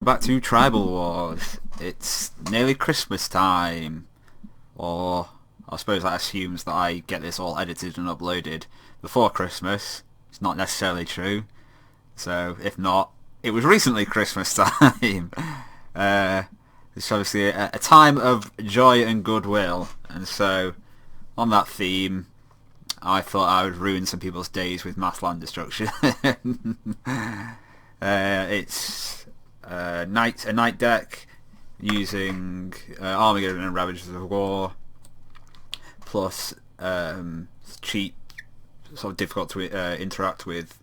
Back to Tribal Wars. It's nearly Christmas time, or I suppose that assumes that I get this all edited and uploaded before Christmas. It's not necessarily true. So if not, it was recently Christmas time. uh, it's obviously a time of joy and goodwill, and so on that theme, I thought I would ruin some people's days with mass land destruction. It's a night deck using Armageddon and Ravages of War, plus cheap, sort of difficult to interact with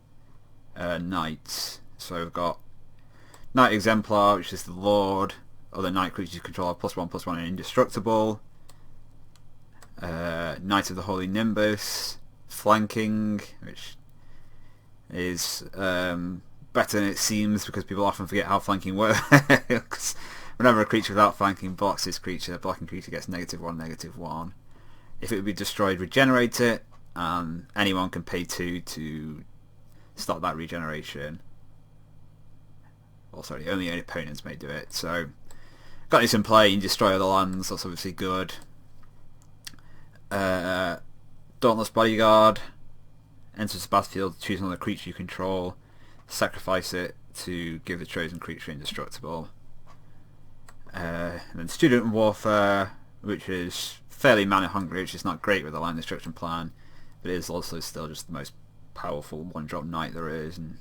knights. So we've got Knight Exemplar, which is the Lord. Other knight creatures you control are +1/+1 and indestructible. Knight of the Holy Nimbus, flanking, which is better than it seems because people often forget how flanking works. Whenever a creature without flanking blocks this creature, a blocking creature gets -1, -1. If it would be destroyed, regenerate it, and anyone can pay 2 to stop that regeneration. Well, sorry, only opponents may do it. So, got this in play, you can destroy other lands, that's obviously good. Dauntless Bodyguard, enters the battlefield, choose another creature you control, sacrifice it to give the chosen creature indestructible. And then Student Warfare, which is fairly mana hungry, which is not great with the land destruction plan, but it is also still just the most powerful one-drop knight there is, and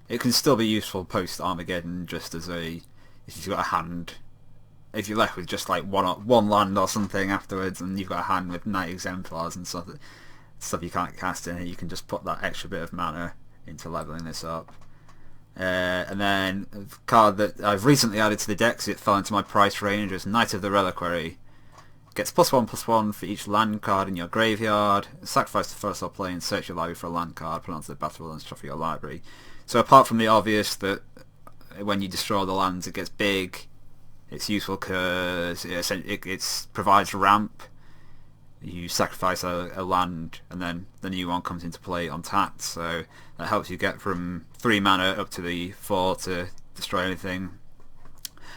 it can still be useful post Armageddon just as if you've got a hand. If you're left with just like one land or something afterwards, and you've got a hand with Knight Exemplars and stuff you can't cast in it, you can just put that extra bit of mana into leveling this up. And then a card that I've recently added to the deck, so it fell into my price range, is Knight of the Reliquary. Gets +1/+1 for each land card in your graveyard. Sacrifice the first or play and search your library for a land card, put it onto the battlefield and shuffle your library. So apart from the obvious that when you destroy the lands it gets big, it's useful because it provides ramp. You sacrifice a land and then the new one comes into play untapped, so that helps you get from 3 mana up to the 4 to destroy anything.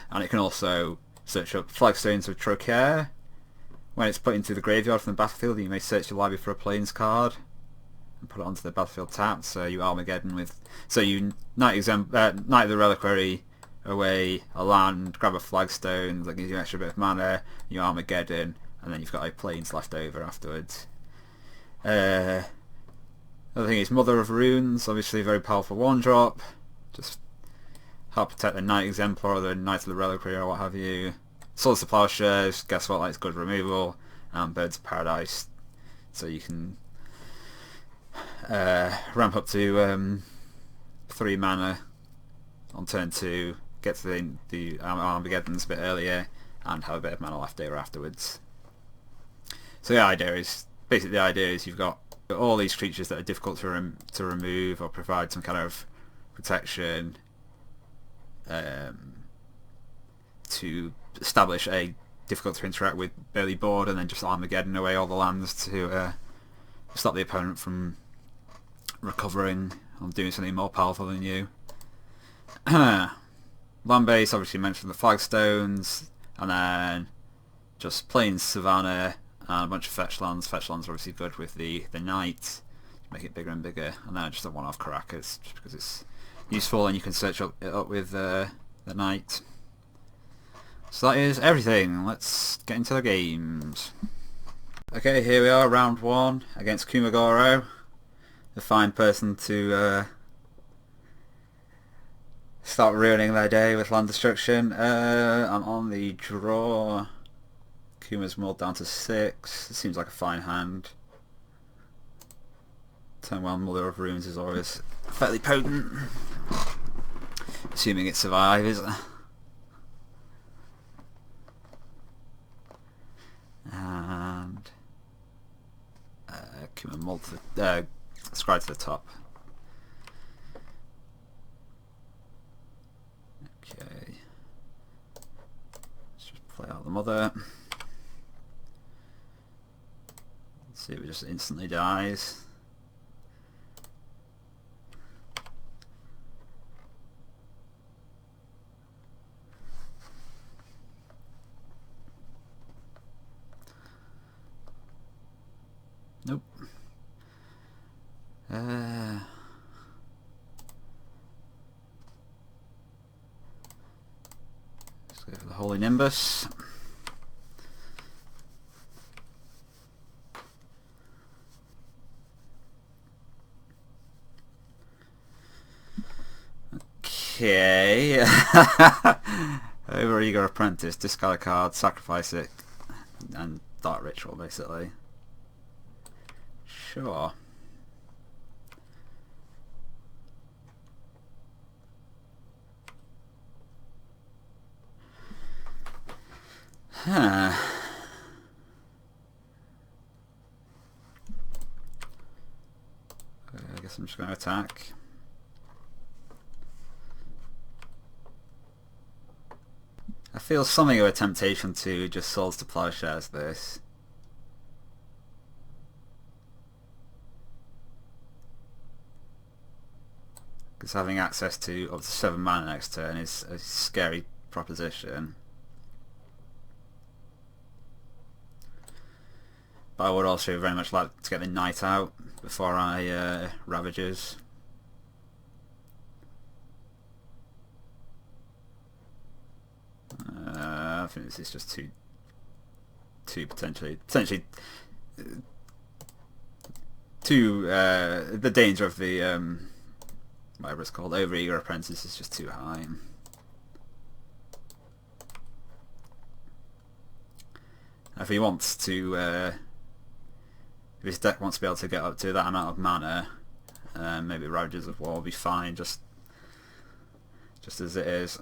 And it can also search up Flagstones of Trocaire. When it's put into the graveyard from the battlefield, you may search your library for a Plains card and put it onto the battlefield tapped, so you Armageddon with... So you Knight of the Reliquary away a land, grab a Flagstone that gives you an extra bit of mana, you Armageddon, and then you've got Plains left over afterwards. Other thing is Mother of Runes, obviously a very powerful one-drop, just help protect the Knight Exemplar or the Knight of the Reliquary or what have you. Swords to Plowshares, guess what, that's good removal, and Birds of Paradise, so you can ramp up to 3 mana on turn 2, get to the Armageddons a bit earlier, and have a bit of mana left over afterwards. So the idea is you've got all these creatures that are difficult to remove or provide some kind of protection to establish a difficult to interact with early board, and then just Armageddon away all the lands to stop the opponent from recovering or doing something more powerful than you. Land base, obviously mentioned the Flagstones, and then just Plains Savannah and a bunch of fetch lands. Fetch lands are obviously good with the Knight to make it bigger and bigger, and then just a one-off Caracas just because it's useful and you can search it up with the Knight. So that is everything. Let's get into the games. Okay, here we are, round 1 against Kumagoro, a fine person to start ruining their day with land destruction. I'm on the draw. Kuma's mulled down to 6. It seems like a fine hand. Turn 1 Mother of Runes is always fairly potent, assuming it survives. And Kuma mulled scry to the top. Okay, let's just play out the Mother. Let's see if it just instantly dies. Nope. Let's go for the Holy Nimbus. Okay. Overeager Apprentice, discard a card, sacrifice it, and Dark Ritual basically. Sure. Huh. I guess I'm just going to attack. I feel something of a temptation to just Swords to Plowshares this. Because having access to up to 7 mana next turn is a scary proposition. But I would also very much like to get the Knight out before I Ravages. I think this is just too potentially too the danger of the whatever it's called, Overeager Apprentice is just too high. If he wants to, if his deck wants to be able to get up to that amount of mana, maybe Ravages of War will be fine, just as it is.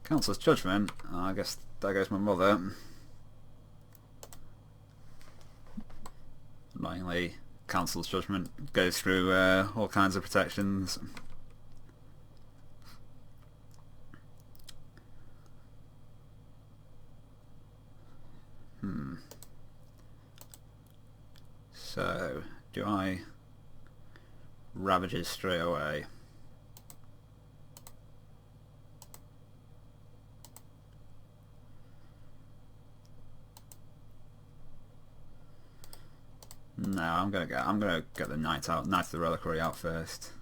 Council's Judgment, I guess there goes my mother. Annoyingly, Council's Judgment goes through all kinds of protections. So, do I Ravages straight away? No, I'm gonna get the Knight out, Knight of the Reliquary out first.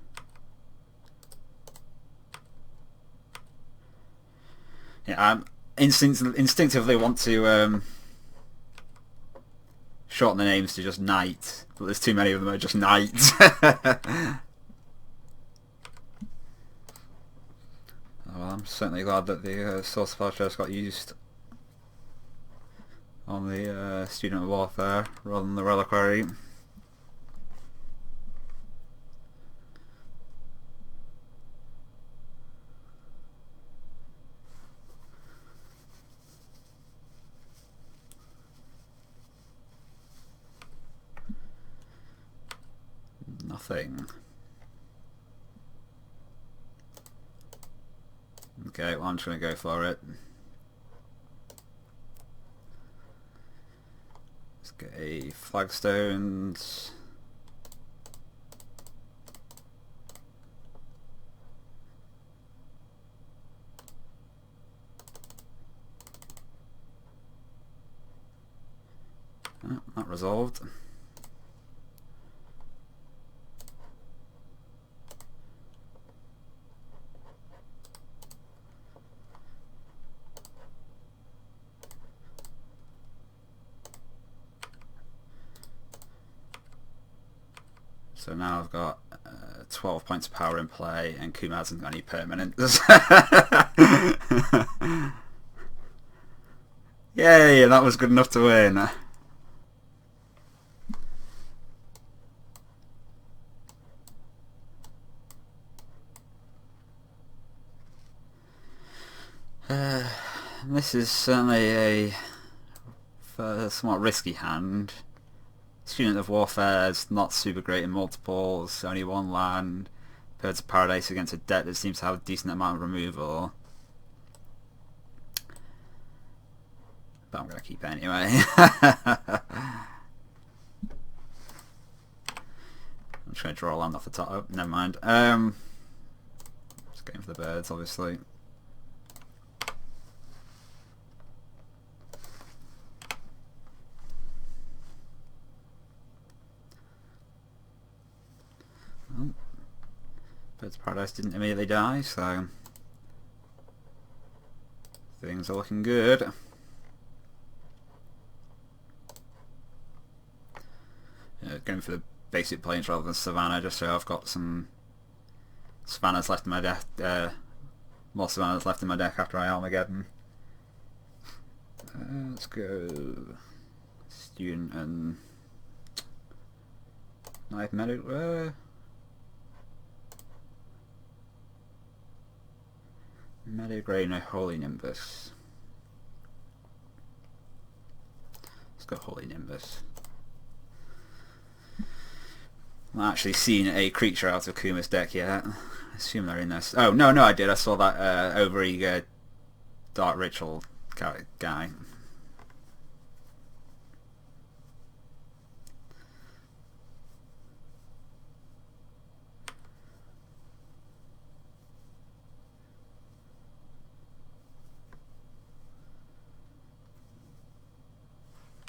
Yeah, I instinctively want to shorten the names to just Knight, but there's too many of them that are just Knights. Well, I'm certainly glad that the Source of Plowshares got used on the Student of Warfare rather than the Reliquary. Nothing. Okay, well I'm just going to go for it. Let's get a Flagstones. Oh, not resolved. So now I've got 12 points of power in play, and Kuma hasn't got any permanents. Yay, that was good enough to win. This is certainly a somewhat risky hand. Student of Warfare is not super great in multiples, only 1 land. Birds of Paradise against a deck that seems to have a decent amount of removal. But I'm going to keep it anyway. I'm just going to draw a land off the top. Oh, never mind. Just going for the birds, obviously. Birds of Paradise didn't immediately die, so things are looking good. Going for the basic plains rather than Savannah, just so I've got some Savannahs left in my deck, more Savannahs left in my deck after I Armageddon. Let's go Student and Knife Medic. Medigrade, no Holy Nimbus. Let's go Holy Nimbus. I'm not actually seen a creature out of Kuma's deck yet. I assume they're in this. Oh, no, I did. I saw that overeager Dark Ritual guy.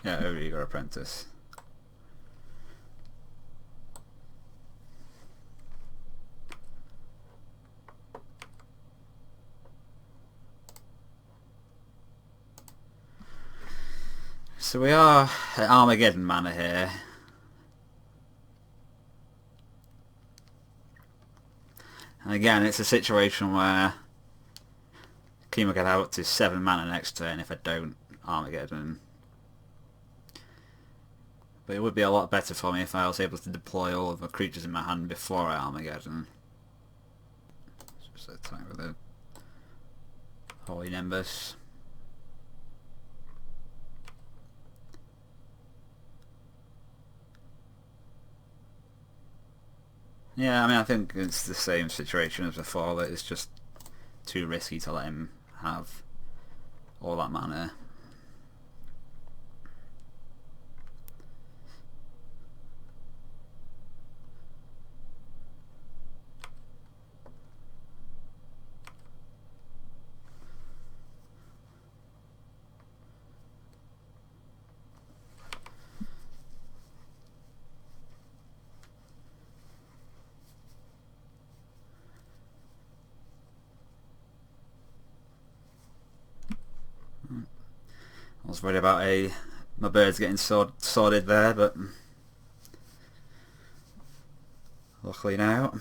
Yeah, overeager Apprentice. So we are at Armageddon Manor here. And again, it's a situation where Kima could have up to 7 mana next turn if I don't Armageddon. But it would be a lot better for me if I was able to deploy all of the creatures in my hand before I Armageddon. Just attack with a Holy Nimbus. Yeah, I mean, I think it's the same situation as before, that it's just too risky to let him have all that mana. I was worried about my birds getting sorted there, but luckily now.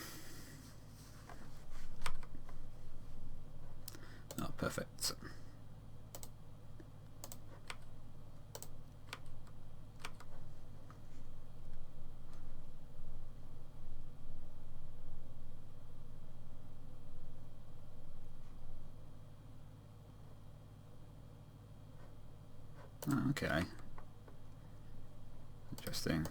Oh, perfect. Oh, okay. Interesting.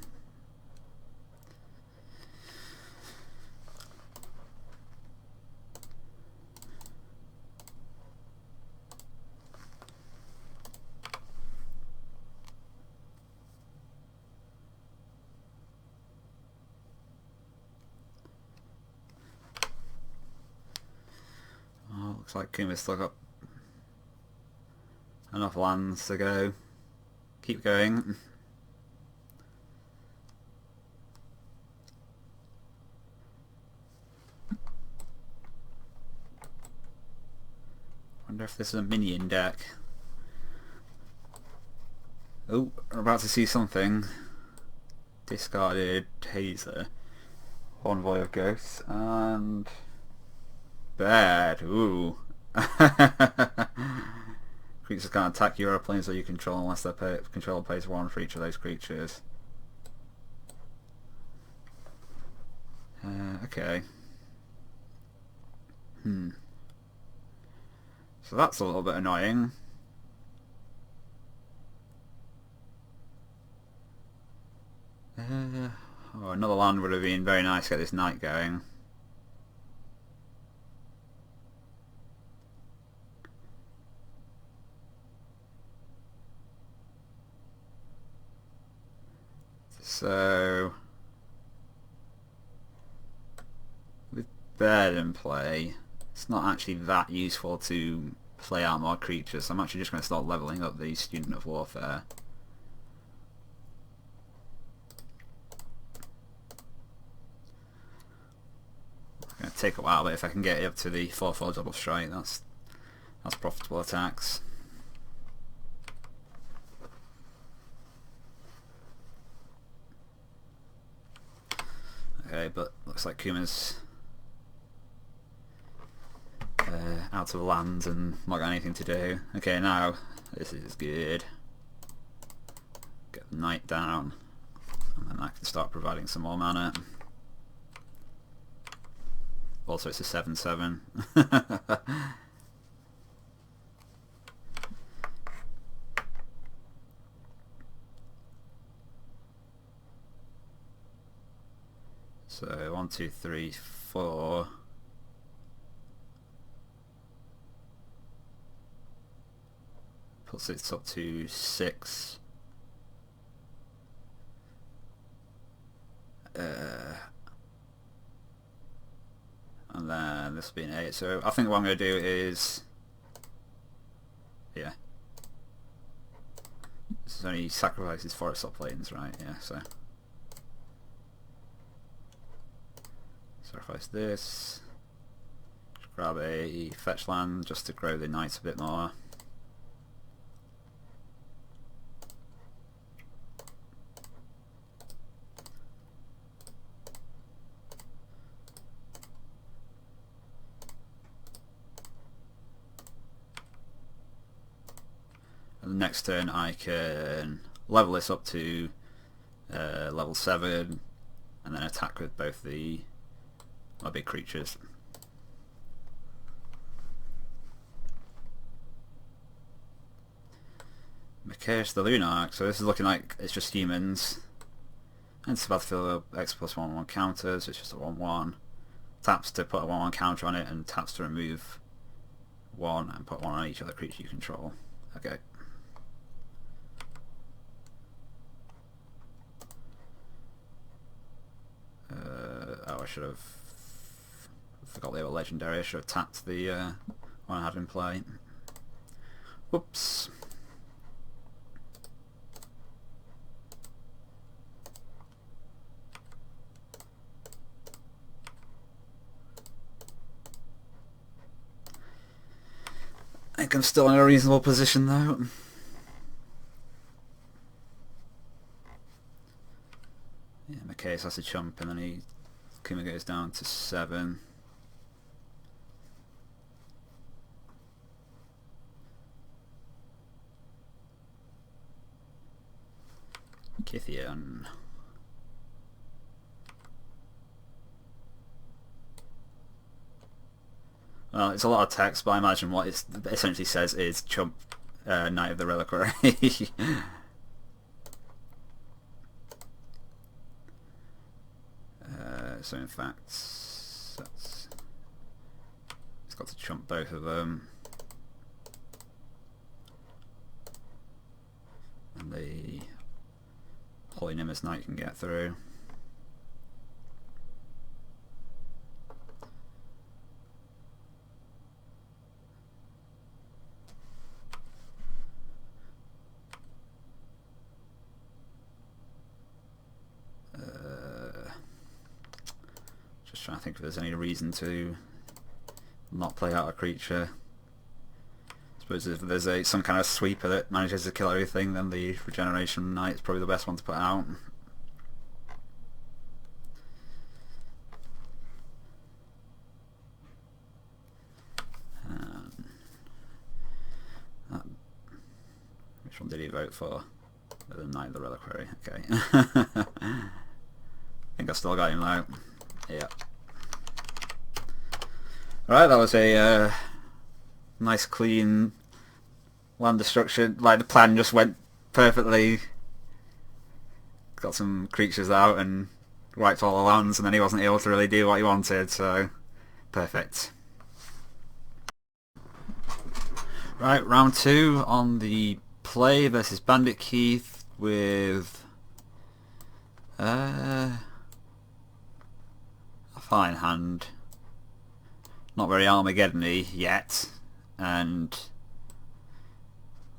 Oh, looks like Kuma's still got enough lands to go. Keep going. Wonder if this is a minion deck. Oh, we're about to see something. Discarded Taser, Envoy of Ghosts, and bad. Ooh. Creatures can't attack your planes that you control unless their controller pays 1 for each of those creatures. Okay. So that's a little bit annoying. Oh, another land would have been very nice to get this knight going. So, with Bird in play, it's not actually that useful to play out more creatures, so I'm actually just going to start leveling up the Student of Warfare. I'm going to take a while, but if I can get it up to the 4/4 double strike, that's profitable attacks. Okay, but looks like Kuma's out of land and not got anything to do. Okay, now this is good. Get the knight down, and then I can start providing some more mana. Also, it's a 7/7. So 1, 2, 3, 4. Puts it up to 6. And then this will be an 8. So I think what I'm going to do is, yeah, this is only sacrifices for its top lanes, right? Yeah, so sacrifice this, grab a fetch land just to grow the knight a bit more. And the next turn I can level this up to level 7 and then attack with both my big creatures. Mikaeus the Lunarch, so this is looking like it's just humans. And it's battlefield X plus 1/1 counters, it's just a 1/1. Taps to put a 1/1 counter on it and taps to remove 1 and put 1 on each other creature you control. Okay. Oh, I should have forgot they were legendary. I should have tapped the one I had in play. Whoops. I think I'm still in a reasonable position though. Yeah, Mikaeus has to chump and then Kuma goes down to 7. Kithian. Well, it's a lot of text, but I imagine what it essentially says is chump Knight of the Reliquary. So in fact, it's got to chump both of them. And the Polynimus Knight can get through. Just trying to think if there's any reason to not play out a creature. I suppose if there's some kind of sweeper that manages to kill everything, then the Regeneration Knight is probably the best one to put out. Which one did he vote for? The Knight of the Reliquary. Okay. I think I still got him though. Yeah. Alright, that was a nice clean land destruction. Like, the plan just went perfectly. Got some creatures out and wiped all the lands, and then he wasn't able to really do what he wanted, so perfect. Right, round 2 on the play versus Bandit Keith with a fine hand. Not very Armageddon-y yet, and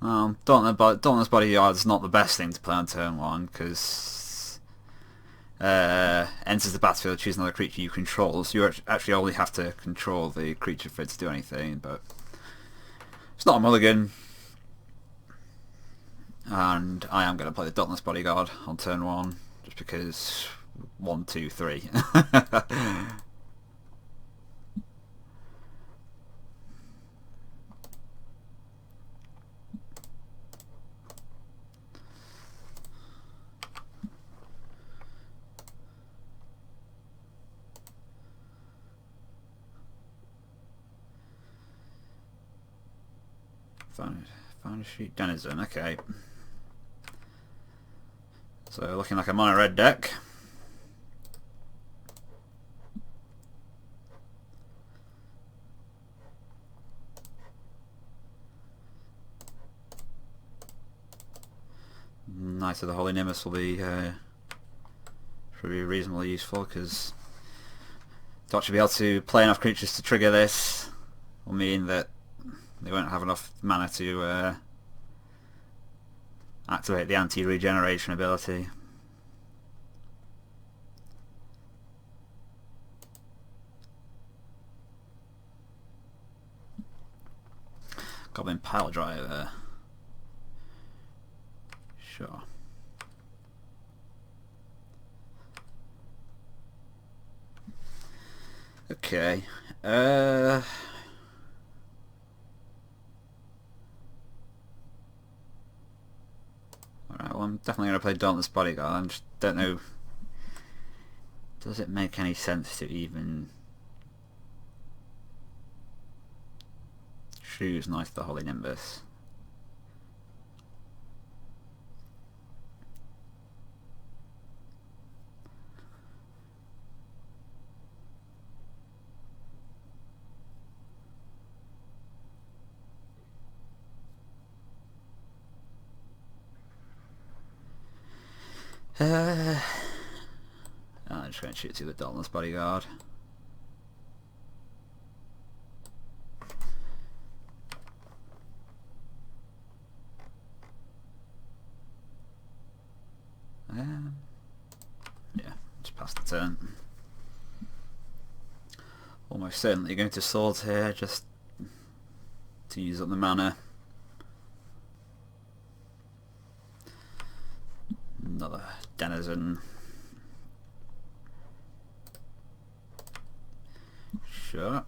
Dauntless Bodyguard's not the best thing to play on turn 1 because Enters the battlefield, choose another creature you control. So you actually only have to control the creature for it to do anything, but it's not a mulligan. And I am going to play the Dauntless Bodyguard on turn 1, just because 1, 2, 3. Found a Street Denizen, okay. So looking like a mono red deck. Knight of the Holy Nimbus will be reasonably useful, because to actually be able to play enough creatures to trigger this will mean that they won't have enough mana to activate the anti-regeneration ability. Goblin Pile Driver. Sure. Okay. Alright, well, I'm definitely going to play Dauntless Bodyguard. I just don't know, does it make any sense to even choose Knight of the Holy Nimbus? I'm just going to shoot to the Dauntless Bodyguard. Yeah, just pass the turn. Almost certainly going to Swords here, just to use up the mana. Another Denizen. Sure.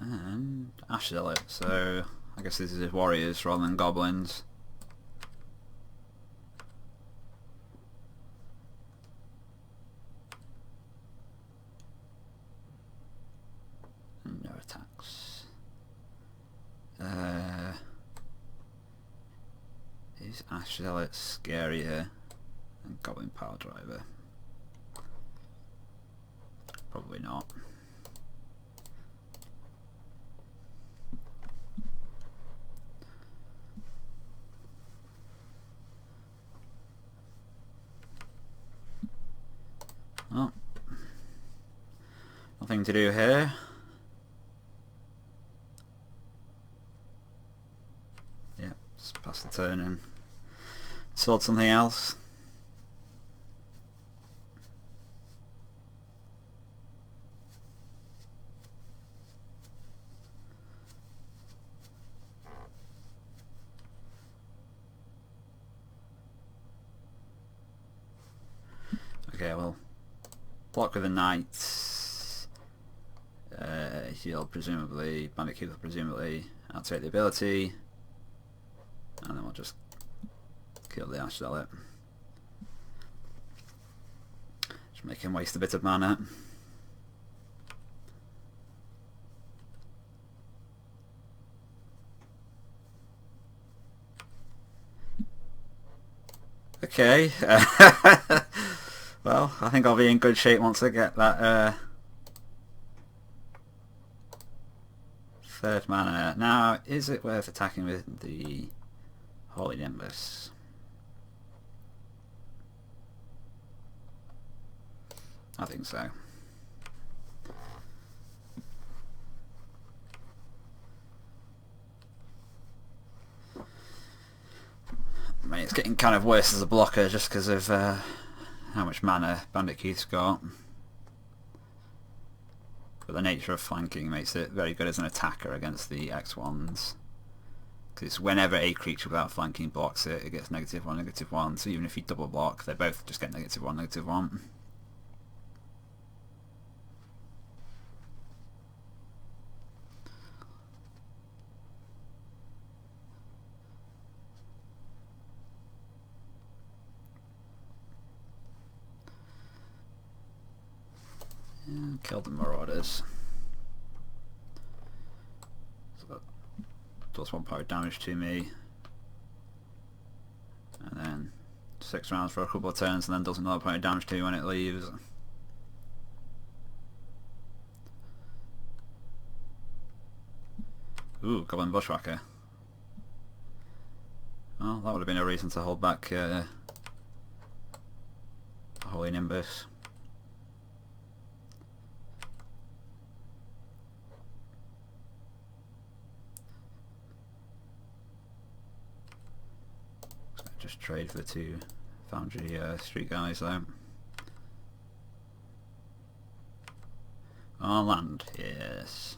And Ash Zealot, so I guess this is warriors rather than goblins. No attacks. Is Ash Zealot scarier than Goblin Pile Driver? Probably not. Oh, nothing to do here. Yeah, just pass the turn and sort something else. Okay, well, block with the Knight, heal presumably, Bandit Keeper presumably, activate the ability, and then we'll just kill the Ash Zealot. Just make him waste a bit of mana. Okay. Well, I think I'll be in good shape once I get that third mana. Now, is it worth attacking with the Holy Nimbus? I think so. May it's getting kind of worse as a blocker just because of how much mana Bandit Keith's got. But the nature of flanking makes it very good as an attacker against the X1s. Because whenever a creature without flanking blocks it, it gets -1, -1. So even if you double block, they both just get -1, -1. Yeah, kill the Marauders. So that does 1 point of damage to me. And then 6 rounds for a couple of turns, and then does another point of damage to me when it leaves. Ooh, Goblin Bushwhacker. Well, that would have been a reason to hold back Holy Nimbus. Just trade for the 2 Foundry Street guys though. Oh, land, yes.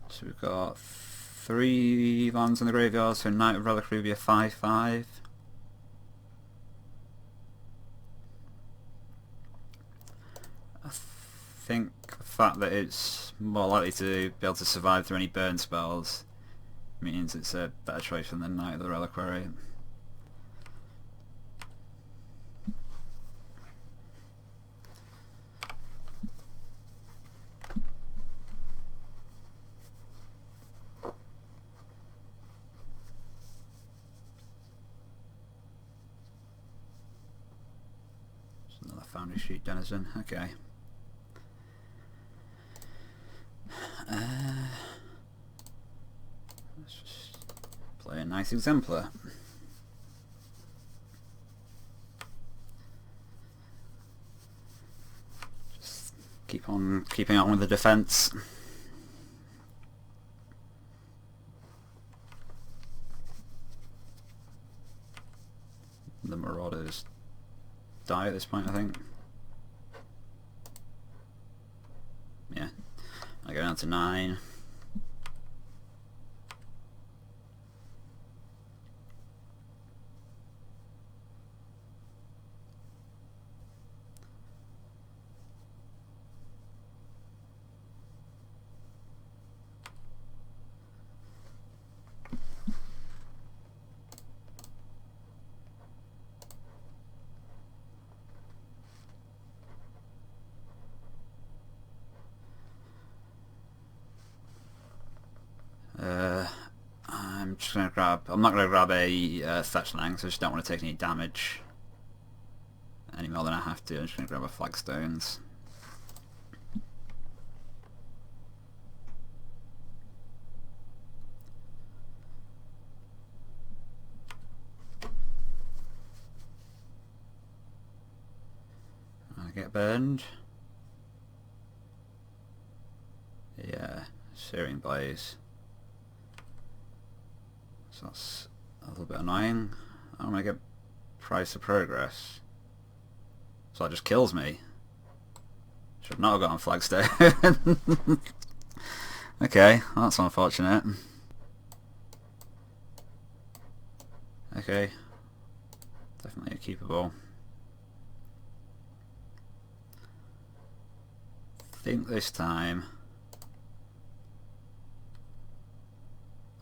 So we've got 3 lands in the graveyard, so Knight of Reliquary would be a 5/5. I think the fact that it's more likely to be able to survive through any burn spells means it's a better choice than the Knight of the Reliquary. Another Foundry Street Denizen, okay. Let's just play a nice Exemplar. Just keeping on with the defense. The Marauders die at this point, I think. Yeah, I go down to 9. I'm just going to grab... I'm not going to grab a Fetchling, because I just don't want to take any damage any more than I have to. I'm just going to grab a Flagstones. I get burned. Yeah, Searing Blaze. So that's a little bit annoying. I'm going to get Price of Progress. So that just kills me. Should not have got on Flagstone. Okay, well that's unfortunate. Okay, definitely a keepable. I think this time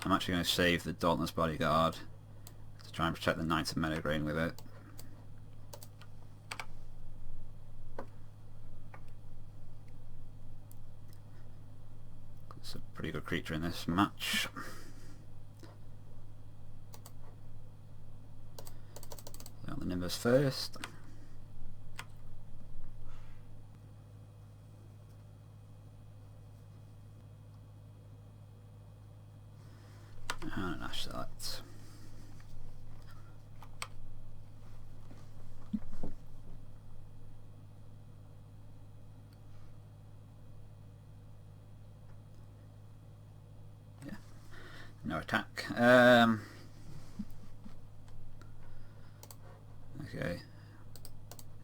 I'm actually going to save the Dauntless Bodyguard to try and protect the Knights of Menegrain with it. It's a pretty good creature in this match. Play on the Nimbus first. And an Ash Select. No attack. Okay.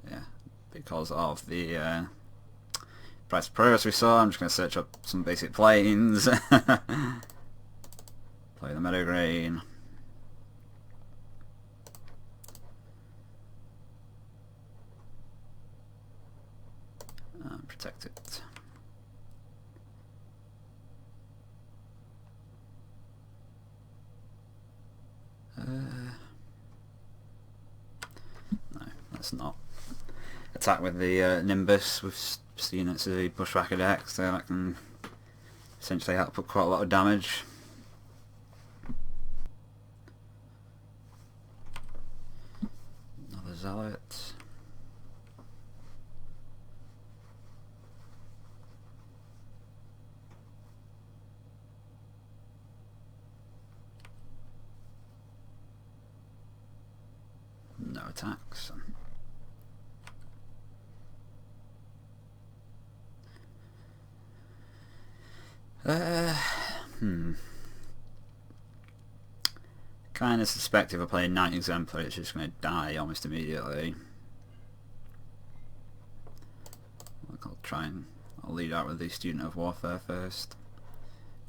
Yeah, because of the price of progress we saw, I'm just going to search up some basic planes. Play the Meadow Grain. Protect it. No, let's not attack with the Nimbus. We've seen it's a bushwhacker deck, so that can essentially output quite a lot of damage. Another Zealot. No attacks. Kind of suspect if I play a Night Exemplar it's just going to die almost immediately. I'll lead out with the Student of Warfare first.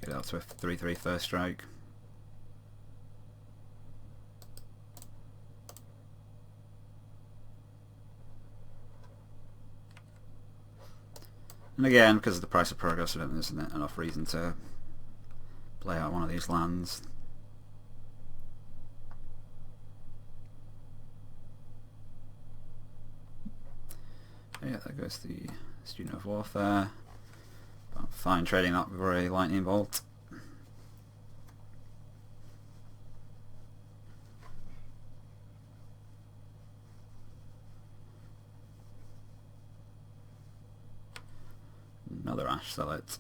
Get out to a 3/3 first strike. And again, because of the price of progress, I don't think there's enough reason to play out one of these lands. Yeah, there goes the Student of Warfare. But fine trading that for a Lightning Bolt. Another Ash Zealot.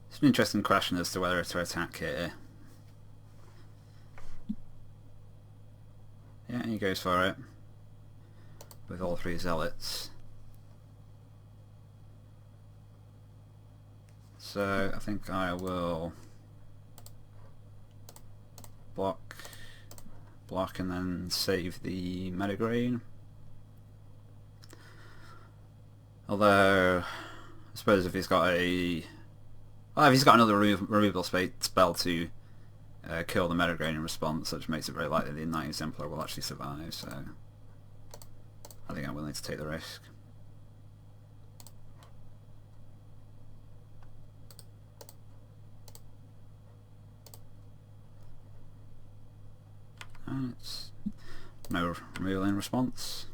It's an interesting question as to whether to attack here. Yeah, he goes for it with all three Zealots. So I think I will block, and then save the Meadow Grain. Although I suppose if he's got another removal spell to kill the Meadow Grain in response, which makes it very likely the Night Exemplar will actually survive, so I think I'm willing to take the risk. And it's no removal in response.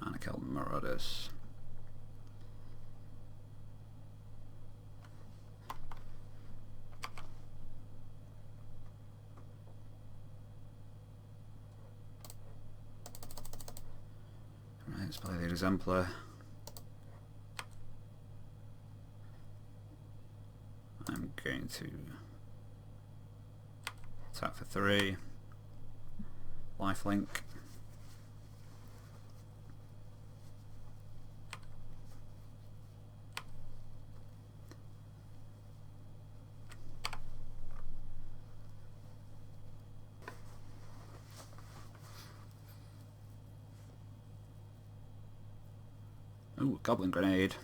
And I killed the Marauders. Right, let's play the Exemplar. I'm going to attack for 3. Lifelink. Ooh, Goblin Grenade.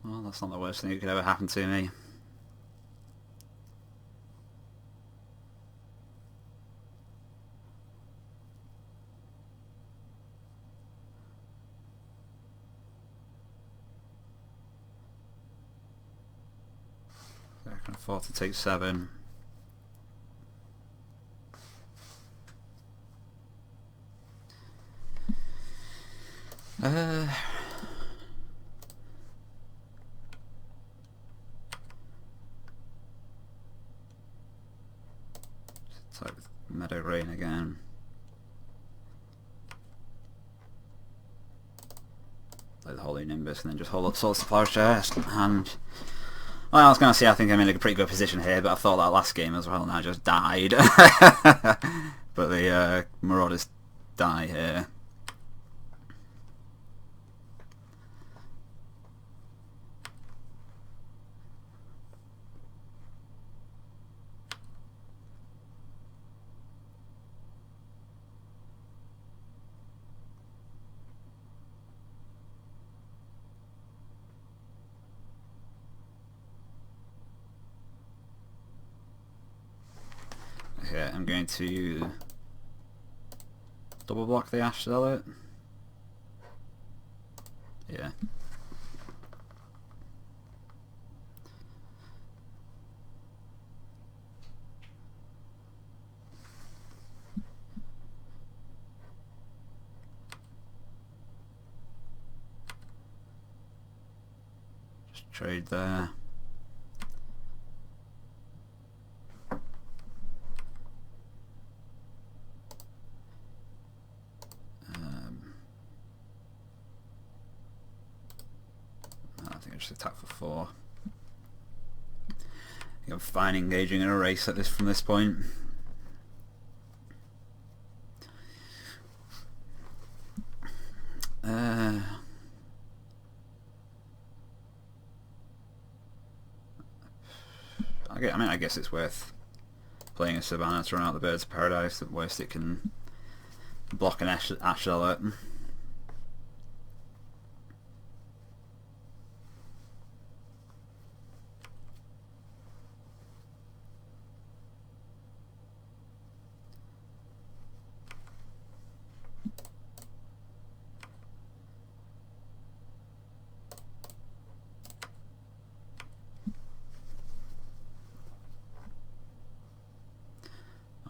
Well, that's not the worst thing that could ever happen to me. So I can afford to take 7. So Meadow Rain again. with Holy Nimbus and then just hold up Soul Supply chest. And well, I was going to say I think I'm in a pretty good position here, but I thought that last game as well and I just died. But the Marauders die here. Okay, I'm going to double block the Ash Zealot. Yeah. Just trade there. I think I just attack for 4. I think I'm fine engaging in a race at this from this point. I guess it's worth playing a Savannah to run out the Birds of Paradise. At worst it can block an Ash Zealot.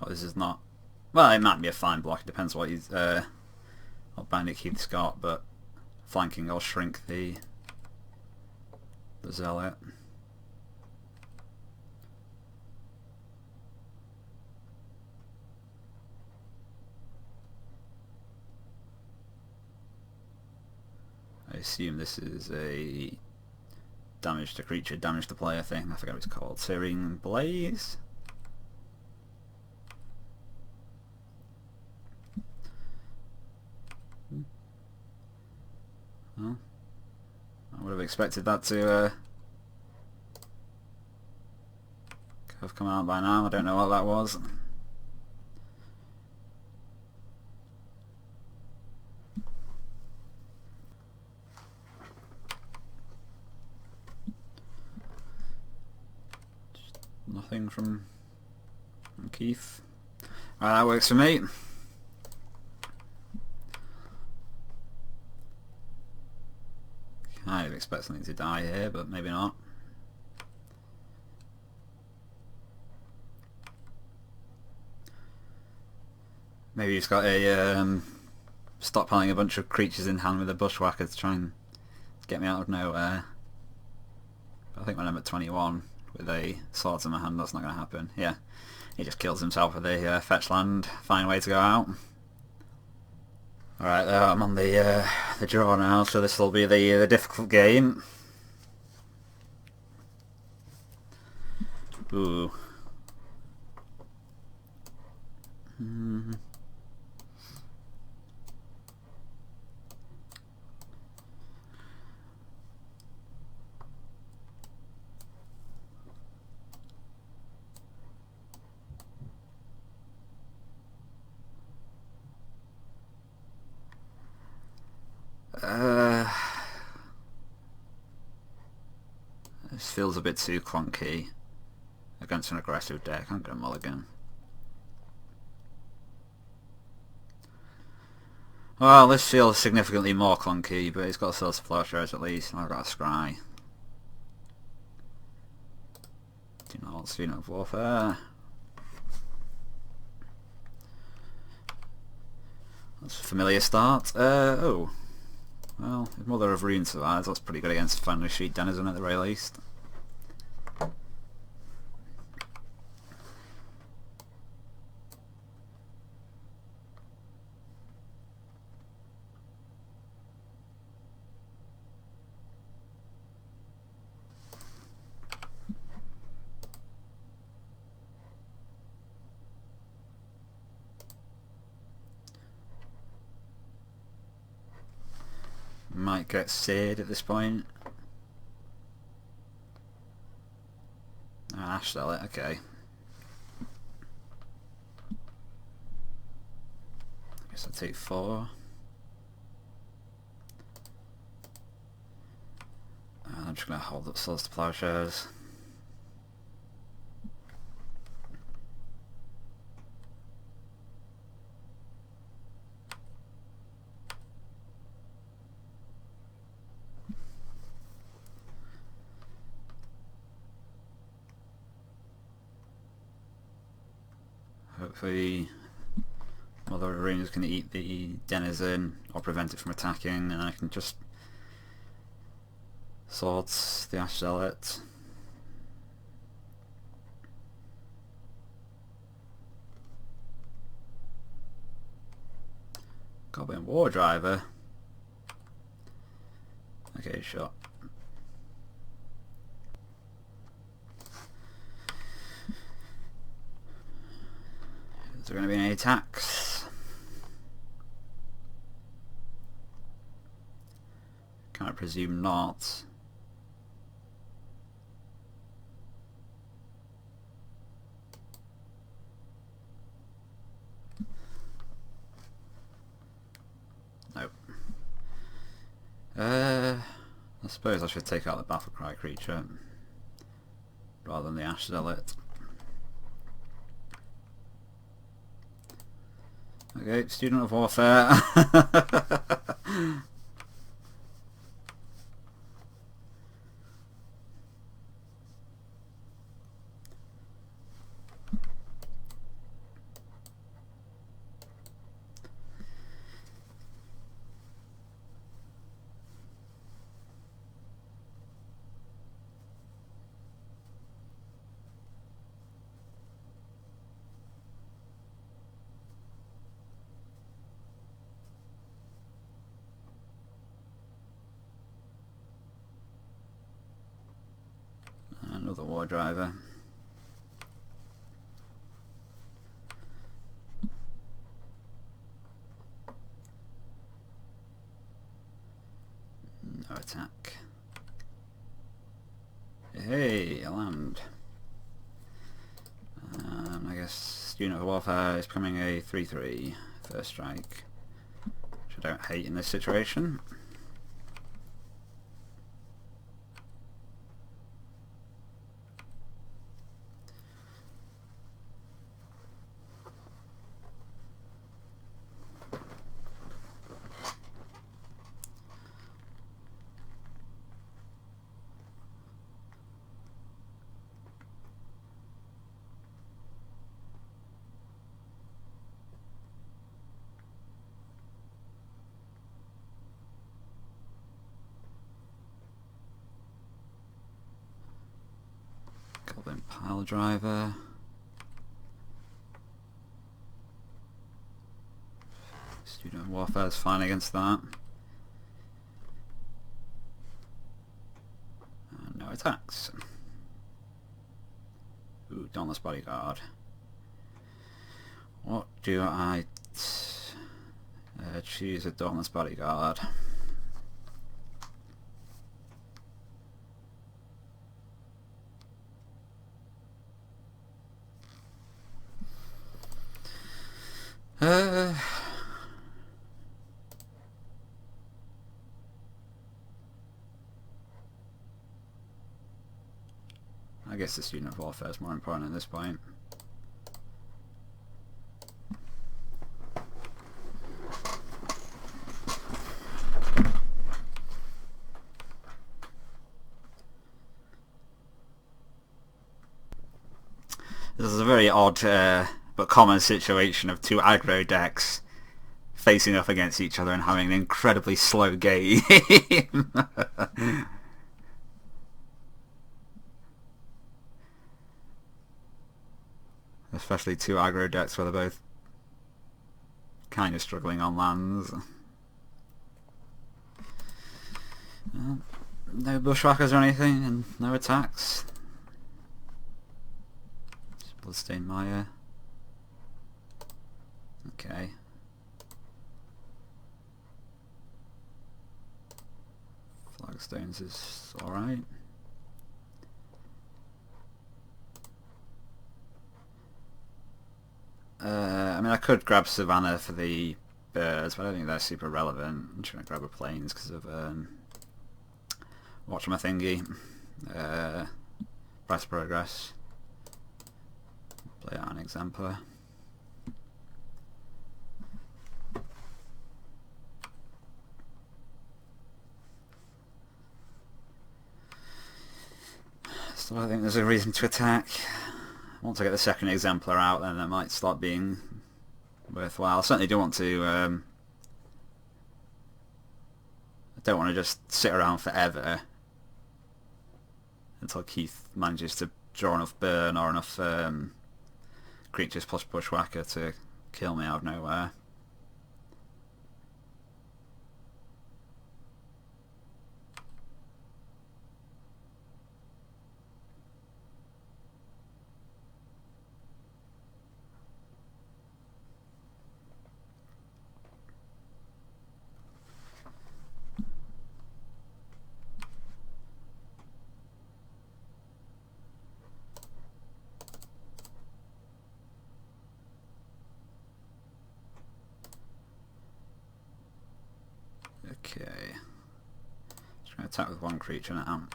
Oh, this is not... Well, it might be a fine block. It depends what he's... what Bandit Keith's got, but flanking will shrink the Zealot. I assume this is a damage to creature, damage to player thing. I forget what it's called. Searing Blaze? Well, I would have expected that to have come out by now. I don't know what that was. Just nothing from Keith. Alright, that works for me. I'd expect something to die here, but maybe not. Maybe he's got a stockpiling a bunch of creatures in hand with a bushwhacker to try and get me out of nowhere. But I think when I'm at 21 with a sword in my hand, that's not going to happen. Yeah, he just kills himself with a fetch land. Fine way to go out. Alright, I'm on the draw now, so this will be the difficult game. Ooh. This feels a bit too clunky against an aggressive deck. I'm going to mulligan. Well, this feels significantly more clunky, but it's got a Source of Flowers at least, and I've got a Scry. Do you know what's of Warfare? That's a familiar start. Oh. Well, if Mother of Ruin survives, that's pretty good against Family Street Denizen at the very least. might get seared at this point. Ash sell it, okay. I guess I'll take 4. And I'm just going to hold up swords to plowshares. Hopefully Mother of Runes can eat the denizen or prevent it from attacking, and I can just sort the Ash Zealot. Goblin War Driver. Okay, sure. Is there going to be any attacks? Can I presume not? Nope. I suppose I should take out the Battle Cry creature rather than the Ash Zealot. Okay, Student of Warfare. Another War Driver. No attack. Hey, a land. I guess Student of Warfare is becoming a 3/3 first strike, which I don't hate in this situation. Goblin Pile Driver. Student Warfare is fine against that. No attacks. Ooh, Dauntless Bodyguard. What do I choose? A Dauntless Bodyguard. I guess the Student of Warfare is more important at this point. This is a very odd but common situation of two aggro decks facing up against each other and having an incredibly slow game. Especially two aggro decks where they're both kind of struggling on lands. No bushwhackers or anything, and no attacks. Just Bloodstained Mire. Okay. Flagstones is alright. I mean, I could grab Savannah for the birds, but I don't think they're super relevant. I'm trying to grab a planes because of watch my thingy. Price of progress. Play out an exemplar. So I think there's a reason to attack. Once I get the second exemplar out, then that might start being worthwhile. I certainly do want to. I don't want to just sit around forever until Keith manages to draw enough burn or enough creatures plus Bushwhacker to kill me out of nowhere. Okay. Just going to attack with one creature now.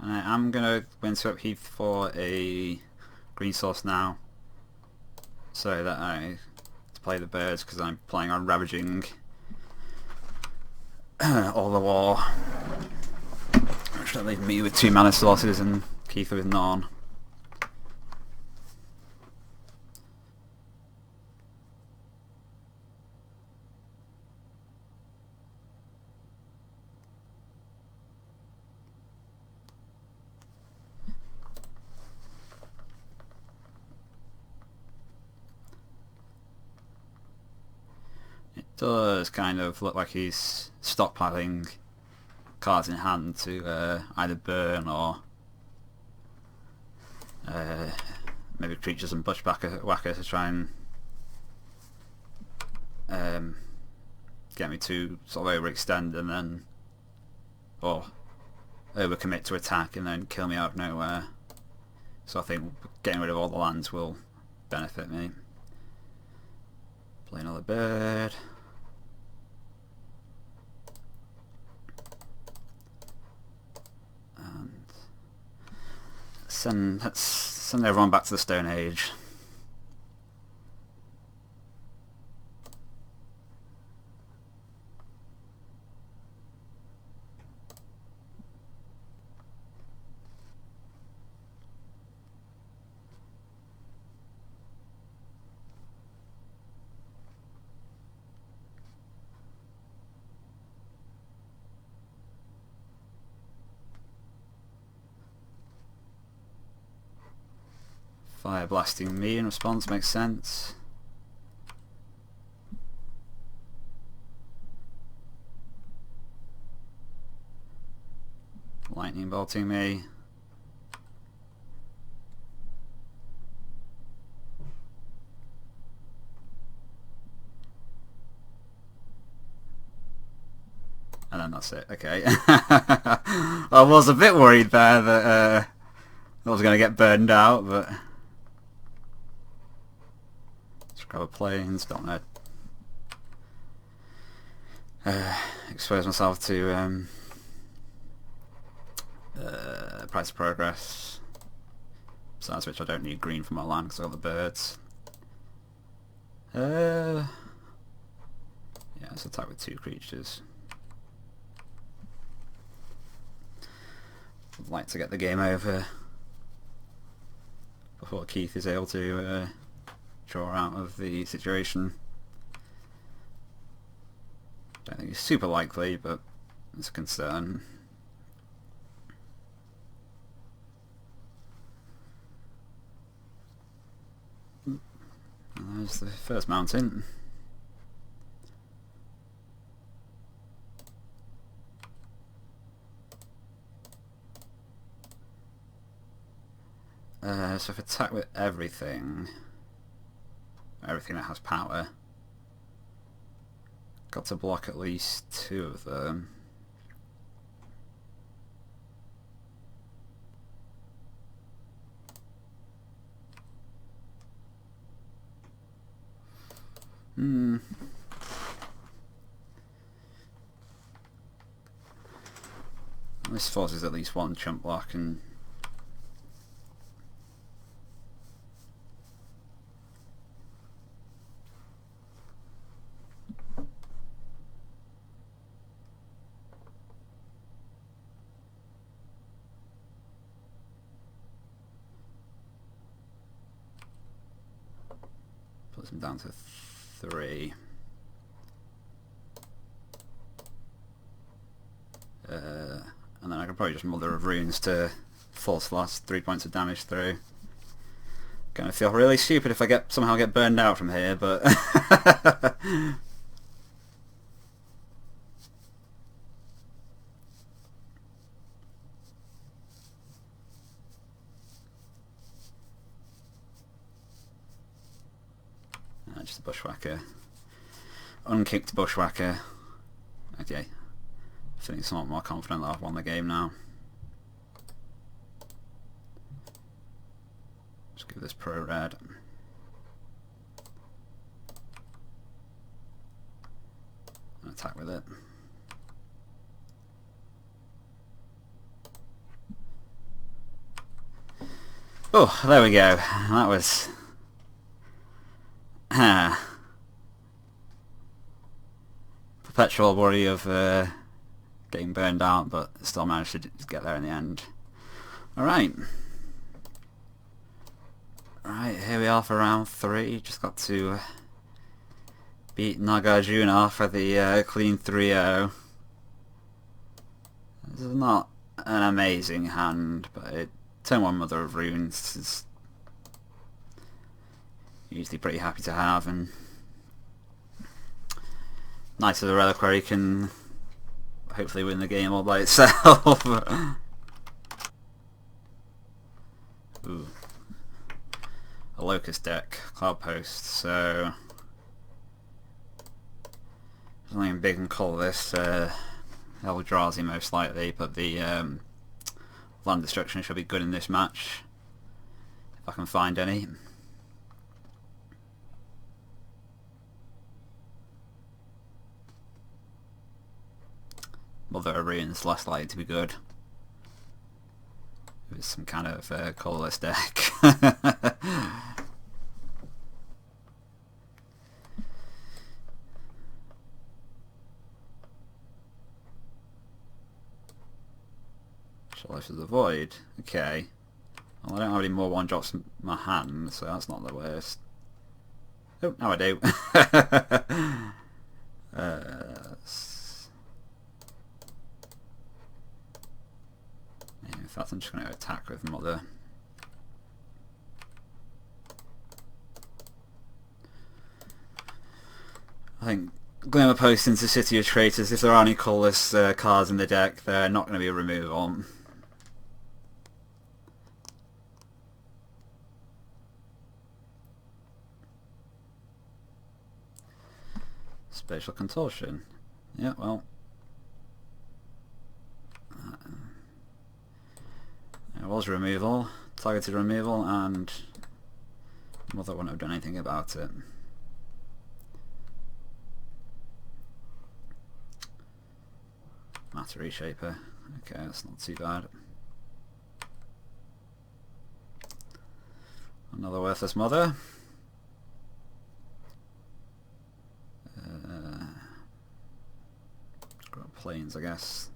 And I'm going to Windswept Heath for a green source now, so that I to play the birds because I'm playing on Ravaging all the war, which will leave me with 2 mana sources and Keith with none. It does kind of look like he's stockpiling cards in hand to either burn or maybe creatures and Bushwhacker to try and get me to sort of overextend and then, or overcommit to attack and then kill me out of nowhere. So I think getting rid of all the lands will benefit me. Play another bird. And let's send everyone back to the Stone Age. Fire blasting me in response makes sense. Lightning bolting me. And then that's it. Okay. I was a bit worried there that I was going to get burned out, but let's grab a planes. Don't want to expose myself to price of progress. Besides which, I don't need green for my land because I've got the birds. Yeah, let's attack with 2 creatures. I'd like to get the game over before Keith is able to draw out of the situation. Don't think it's super likely, but it's a concern. And there's the first mountain. so if I attack with everything that has power, got to block at least 2 of them. This forces at least 1 chump block, and puts him down to 3. And then I can probably just Mother of Runes to force the last 3 points of damage through. Gonna feel really stupid if I somehow get burned out from here, but just a bushwhacker. Unkicked bushwhacker. Okay. Feeling somewhat more confident that I've won the game now. Just give this pro red. And attack with it. Oh, there we go. That was... perpetual worry of getting burned out, but still managed to get there in the end. Alright. Right, here we are for round 3. Just got to beat Nagarjuna for the clean 3-0. This is not an amazing hand, but turn 1 Mother of Runes is usually pretty happy to have, and Knight of the Reliquary can hopefully win the game all by itself. Ooh. A Locust deck, Cloud Post, so something big and colourless. Eldrazi most likely, but the land destruction should be good in this match if I can find any. Mother of Runes less likely to be good. It was some kind of colourless deck. Chalice of the Void. Okay. Well, I don't have any more 1-drops in my hand, so that's not the worst. Oh, now I do. In fact, I'm just going to attack with Mother. I think Glimmer Post into City of Traitors, if there are any colourless cards in the deck, they're not going to be a removal. Spatial Contortion. Yeah, well. It was removal, targeted removal, and Mother wouldn't have done anything about it. Matter Reshaper. Okay, that's not too bad. Another worthless Mother. Got planes, I guess.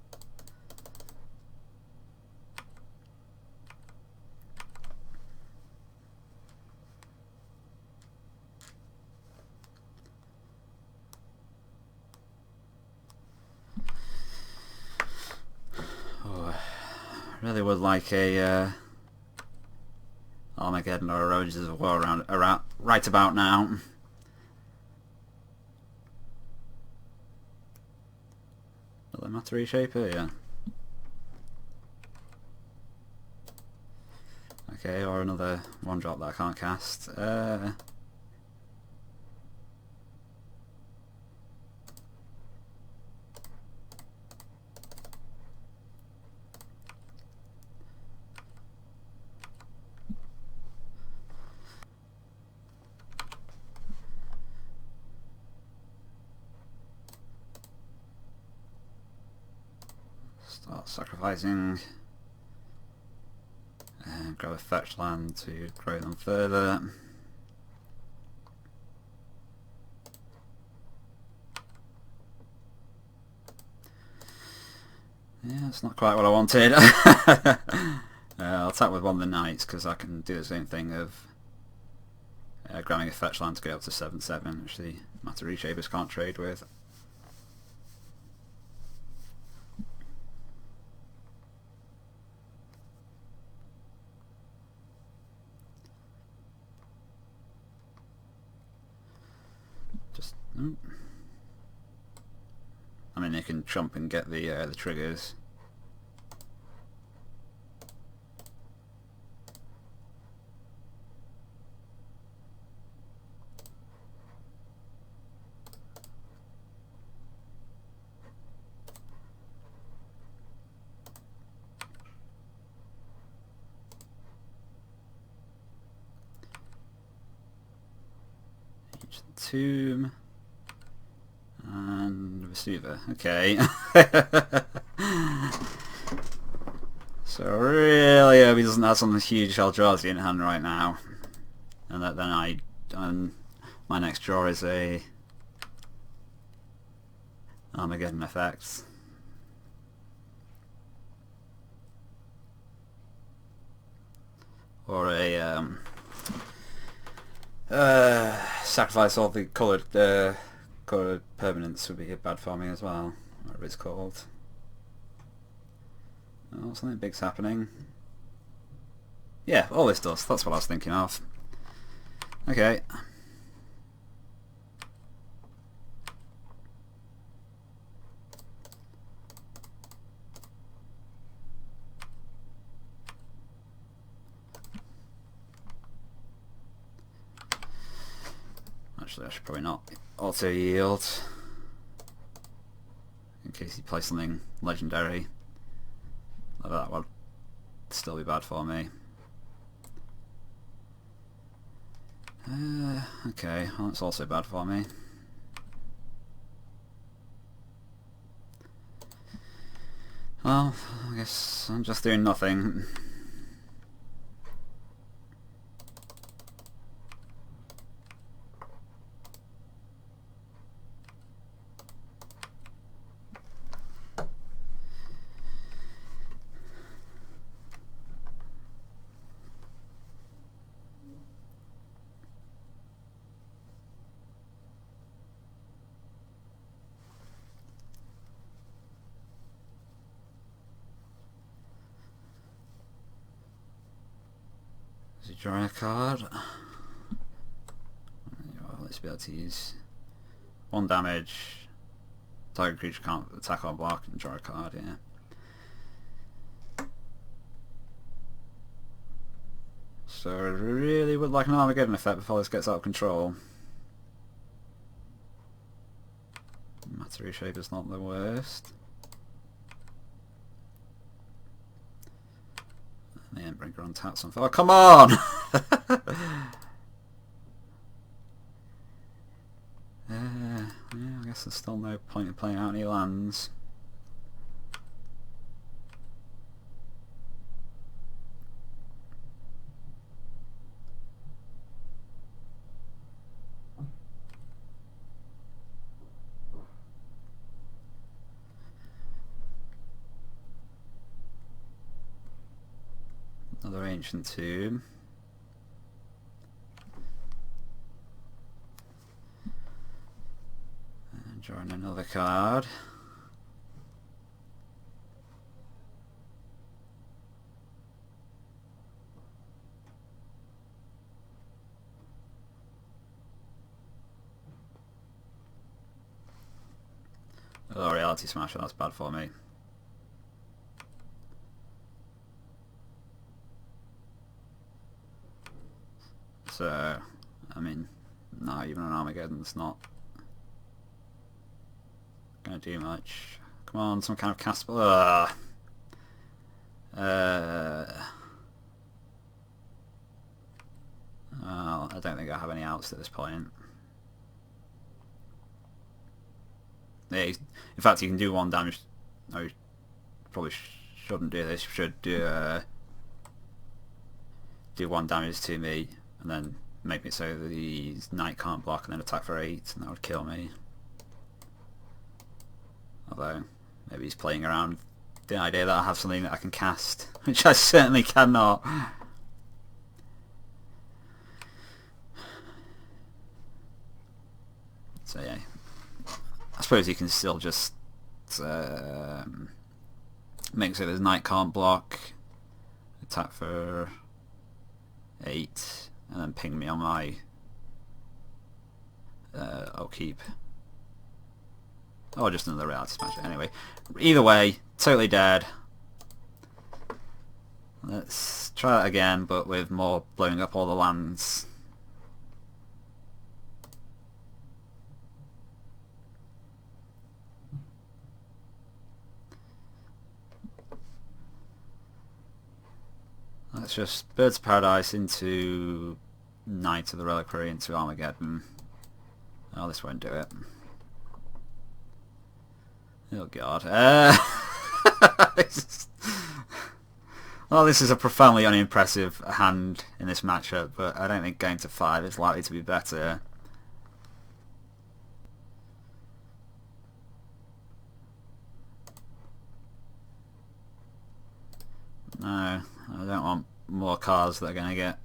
Really would like a Armageddon or a Roses of War around right about now. Another Matter Reshaper, yeah. Okay, or another one drop that I can't cast. Start sacrificing. Grab a fetch land to grow them further. Yeah, it's not quite what I wanted. I'll attack with one of the knights because I can do the same thing of grabbing a fetch land to get up to 7/7, which the Matter Reshapers can't trade with. Just, I mean, they can chump and get the triggers. Tomb and receiver. Okay. So I really hope he doesn't have some huge Eldrazi in hand right now, and that then my next draw is a Armageddon effect. Or a sacrifice all the coloured permanents would be bad for me as well, whatever it's called. Oh, something big's happening. Yeah, all this does. That's what I was thinking of. Okay. Actually, I should probably not auto yield in case he plays something legendary. That would still be bad for me. Okay, well, that's also bad for me. Well, I guess I'm just doing nothing. Is he drawing a card? Well, let's be able to use 1 damage. Target creature can't attack or block and draw a card, yeah. So I really would like an Armageddon effect before this gets out of control. Matter Reshaper's not the worst. The Endbreaker on taps on. Oh, come on! Yeah, I guess there's still no point in playing out any lands. Another Ancient Tomb. And drawing another card. Oh, Reality Smasher, that's bad for me. I mean, no, even an Armageddon's not gonna do much. Come on, some kind of cast. Well, I don't think I have any outs at this point. Yeah, in fact, you can do 1 damage. No, you probably shouldn't do this. You should do 1 damage to me, and then make it so that the knight can't block, and then attack for 8, and that would kill me. Although, maybe he's playing around with the idea that I have something that I can cast, which I certainly cannot. So yeah, I suppose you can still just make so this knight can't block, attack for 8, and then ping me on my upkeep. Or just another reality smasher. Anyway, either way, totally dead. Let's try that again, but with more blowing up all the lands. Let's just Birds of Paradise into Knight of the Reliquary into Armageddon. Oh, this won't do it. Oh god. Well, this is a profoundly unimpressive hand in this matchup, but I don't think going to 5 is likely to be better. No, I don't want more cards that are going to get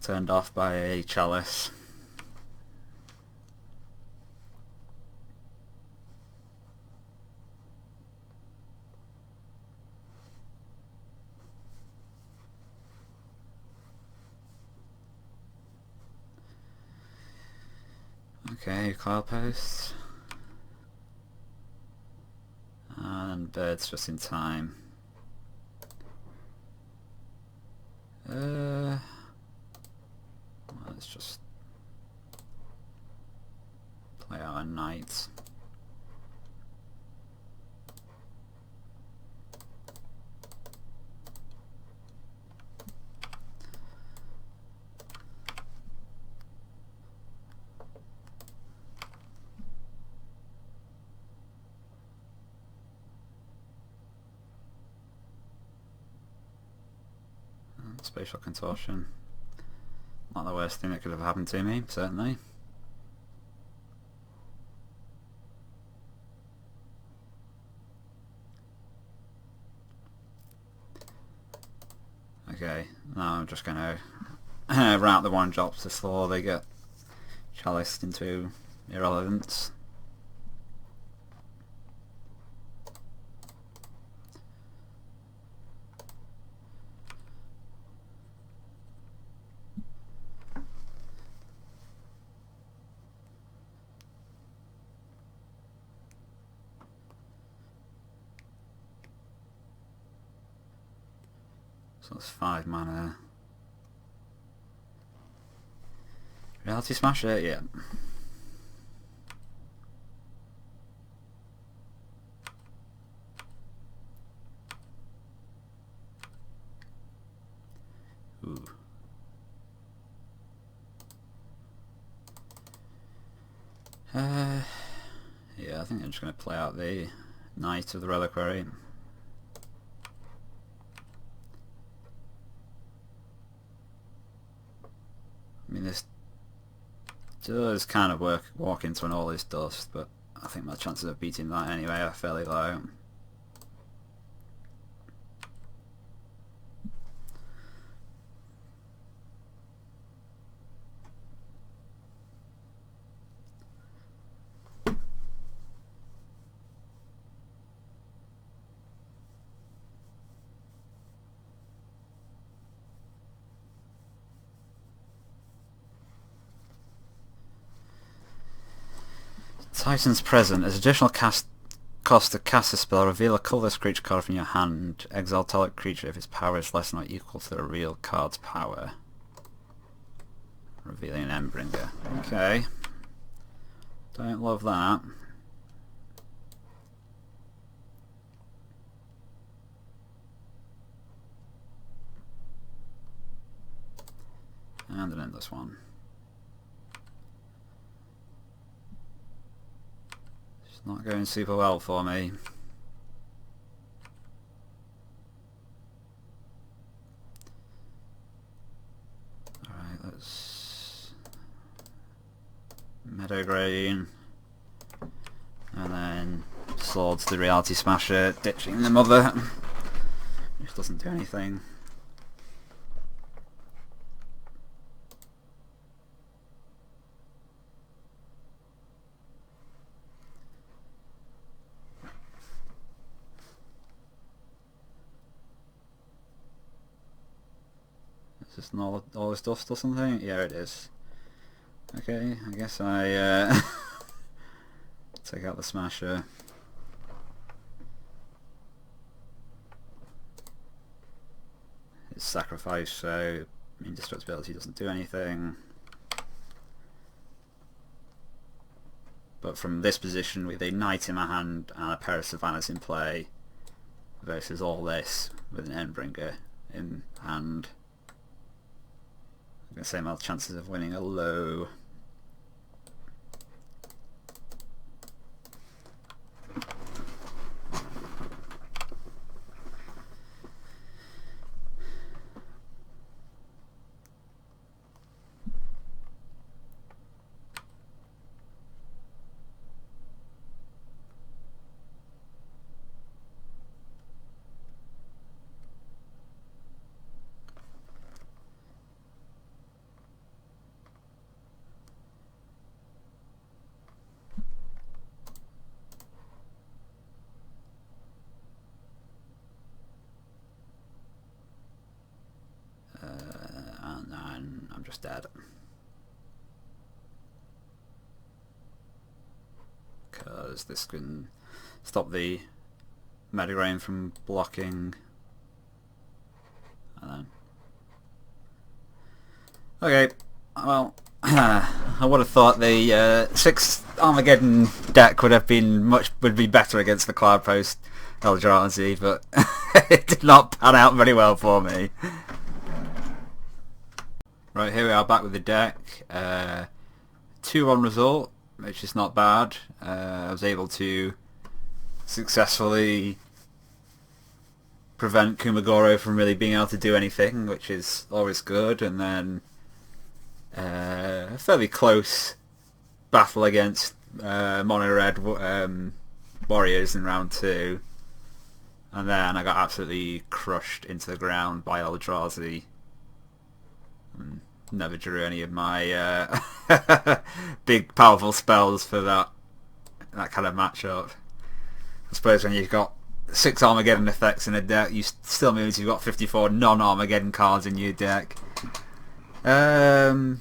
turned off by a chalice. Okay, cloud posts. And birds just in time. Let's just play out a knight. Spatial contortion. Not the worst thing that could have happened to me, certainly. Okay, now I'm just going to route the 1-drops before they get chaliced into irrelevance. So that's 5 mana. Reality Smasher, yeah. Ooh. Yeah, I think I'm just going to play out the Knight of the Reliquary. I mean, this does kind of walk into an all this dust, but I think my chances of beating that anyway are fairly low. Titan's Present. As additional cast Cost to cast a spell, reveal a colourless creature card from your hand. Exile target creature if its power is less than or equal to the real card's power. Revealing an Endbringer. Okay. Don't love that. And an endless one. It's not going super well for me. Alright, let's Meadow Green. And then Swords the Reality Smasher, ditching the Mother. Which doesn't do anything. Is this not all this dust or something? Yeah, it is. Okay, I guess I take out the Smasher. It's sacrifice, so indestructibility doesn't do anything. But from this position, with a Knight in my hand and a pair of Savannahs in play, versus all this with an Endbringer in hand, I'm going to say my chances of winning are low. And I'm just dead. Because this can stop the Medegrain from blocking. And then... Okay, well, I would have thought the 6 Armageddon deck would be better against the Cloudpost Eldrazi, but it did not pan out very well for me. Right, here we are back with the deck. 2-1 result, which is not bad. I was able to successfully prevent Kumagoro from really being able to do anything, which is always good. And then a fairly close battle against Mono Red Warriors in round 2. And then I got absolutely crushed into the ground by Eldrazi. Never drew any of my big powerful spells for that kind of matchup. I suppose when you've got 6 Armageddon effects in a deck, you still means you've got 54 non-Armageddon cards in your deck. Honestly,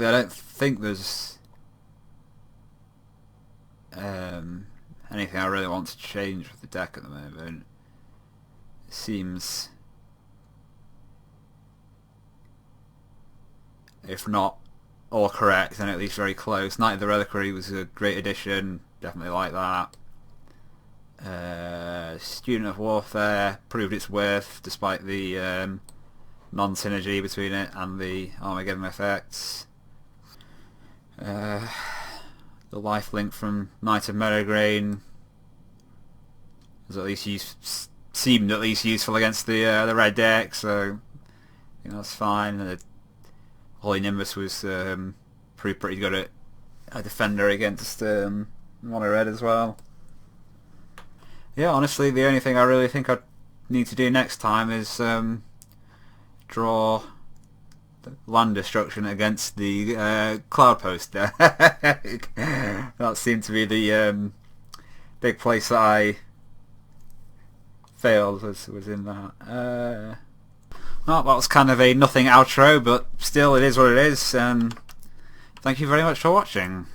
I don't think there's anything I really want to change with the deck at the moment. It seems, if not all correct, then at least very close. Knight of the Reliquary was a great addition, definitely like that. Student of Warfare proved its worth despite the non-synergy between it and the Armageddon effects. The lifelink from Knight of Meadowgrain was at least seemed at least useful against the red deck, so I think that's fine. The Holy Nimbus was pretty good at a defender against Mono Red as well. Yeah, honestly, the only thing I really think I need to do next time is draw land destruction against the Cloudpost deck. That seemed to be the big place that I failed, was in that. Well, that was kind of a nothing outro, but still it is what it is, and thank you very much for watching.